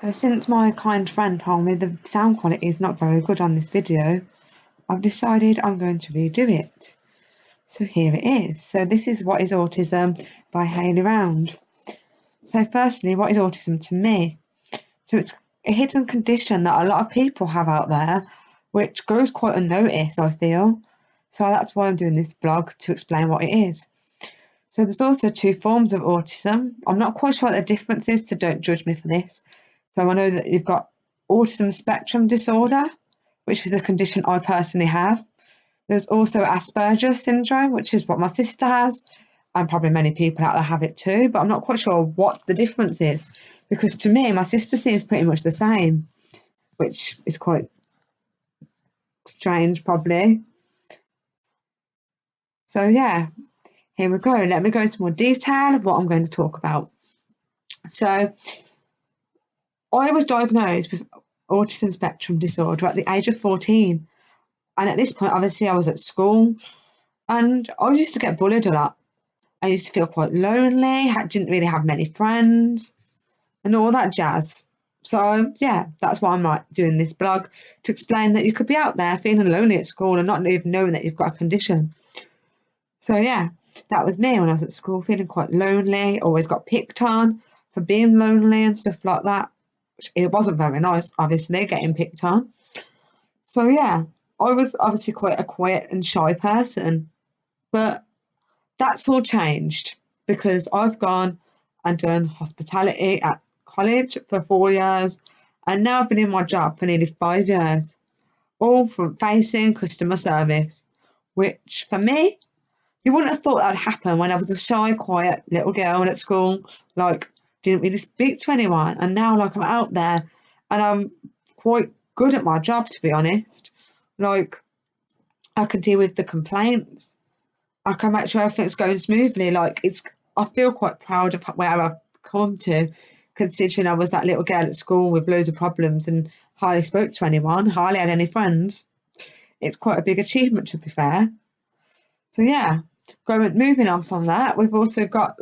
So since my kind friend told me the sound quality is not very good on this video, I've decided I'm going to redo it. So here it is. So this is What is Autism by Hayley Round. So firstly, what is autism to me? So it's a hidden condition that a lot of people have out there, which goes quite unnoticed, I feel. So that's why I'm doing this blog, to explain what it is. So there's also two forms of autism. I'm not quite sure what the difference is, so don't judge me for this. So I know that you've got autism spectrum disorder, which is a condition I personally have. There's also Asperger's syndrome, which is what my sister has, and probably many people out there have it too, but I'm not quite sure what the difference is, because to me, my sister seems pretty much the same, which is quite strange, probably. So yeah, here we go. Let me go into more detail of what I'm going to talk about. So I was diagnosed with autism spectrum disorder at the age of 14. And at this point, obviously, I was at school and I used to get bullied a lot. I used to feel quite lonely, didn't really have many friends and all that jazz. So, yeah, that's why I'm like doing this blog, to explain that you could be out there feeling lonely at school and not even knowing that you've got a condition. So, yeah, that was me when I was at school, feeling quite lonely, always got picked on for being lonely and stuff like that. It wasn't very nice, obviously, getting picked on. So, yeah, I was obviously quite a quiet and shy person, but that's all changed because I've gone and done hospitality at college for 4 years, and now I've been in my job for nearly 5 years, all front facing customer service, which for me, you wouldn't have thought that would happen when I was a shy, quiet little girl at school, like didn't really speak to anyone, and now like I'm out there and I'm quite good at my job, to be honest. Like, I can deal with the complaints. I can make sure everything's going smoothly. I feel quite proud of where I've come to, considering I was that little girl at school with loads of problems and hardly spoke to anyone, hardly had any friends. It's quite a big achievement, to be fair. So yeah, moving on from that, we've also got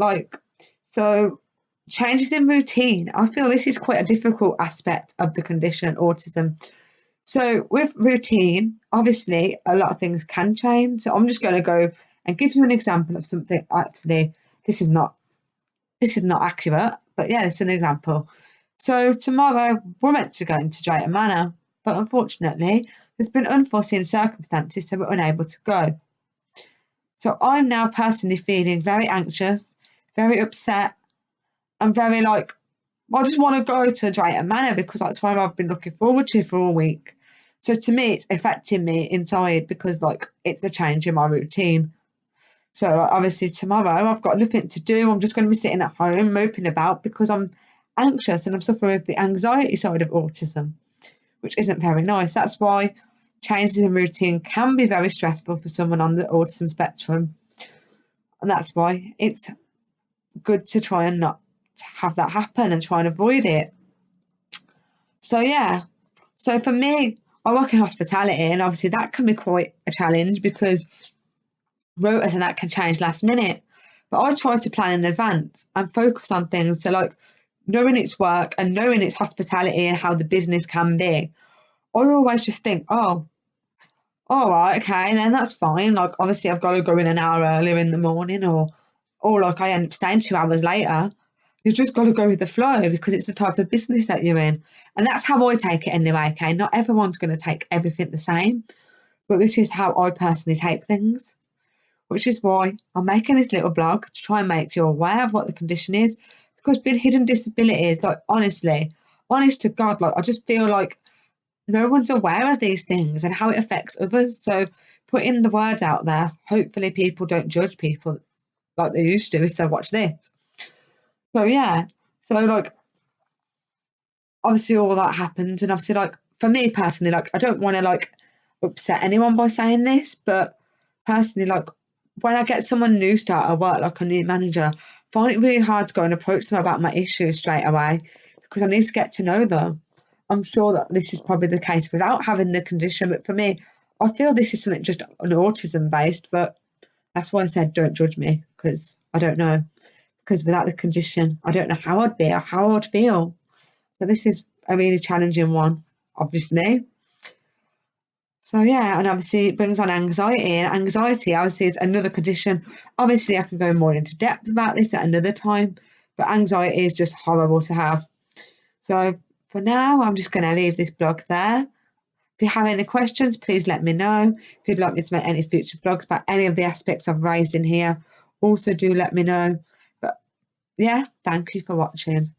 changes in routine. I feel this is quite a difficult aspect of the condition autism. So with routine, obviously a lot of things can change. So I'm just going to go and give you an example of something. Actually, this is not accurate, but yeah, it's an example. So tomorrow we're meant to go into Drayton Manor, but unfortunately there's been unforeseen circumstances, so we're unable to go. So I'm now personally feeling very anxious, very upset, and very I just want to go to Drayton Manor because that's what I've been looking forward to for a week. So to me, it's affecting me inside because it's a change in my routine. So obviously tomorrow I've got nothing to do. I'm just going to be sitting at home moping about because I'm anxious and I'm suffering with the anxiety side of autism, which isn't very nice. That's why changes in routine can be very stressful for someone on the autism spectrum. And that's why it's good to try and not have that happen and try and avoid it. So yeah, so for me, I work in hospitality and obviously that can be quite a challenge because rotas and that can change last minute. But I try to plan in advance and focus on things. So knowing it's work and knowing it's hospitality and how the business can be, I always just think, oh, all right, okay, then that's fine. Like obviously I've got to go in an hour earlier in the morning or I end up staying 2 hours later. You've just got to go with the flow because it's the type of business that you're in. And that's how I take it anyway, okay? Not everyone's going to take everything the same, but this is how I personally take things, which is why I'm making this little blog to try and make you aware of what the condition is. Because being hidden disabilities, honestly, honest to God, I just feel like no one's aware of these things and how it affects others. So putting the word out there, hopefully people don't judge people like they used to if they watch this. So yeah, so obviously all that happens, and obviously for me personally, I don't want to upset anyone by saying this, but personally when I get someone new start at work, like a new manager, I find it really hard to go and approach them about my issues straight away because I need to get to know them. I'm sure that this is probably the case without having the condition, but for me, I feel this is something just an autism based, but that's why I said don't judge me because I don't know. Because without the condition, I don't know how I'd be or how I'd feel. So this is a really challenging one, obviously. So yeah, and obviously it brings on anxiety, and anxiety obviously is another condition. Obviously I can go more into depth about this at another time, but anxiety is just horrible to have. So for now, I'm just going to leave this blog there. If you have any questions, please let me know. If you'd like me to make any future blogs about any of the aspects I've raised in here, also do let me know. But yeah, thank you for watching.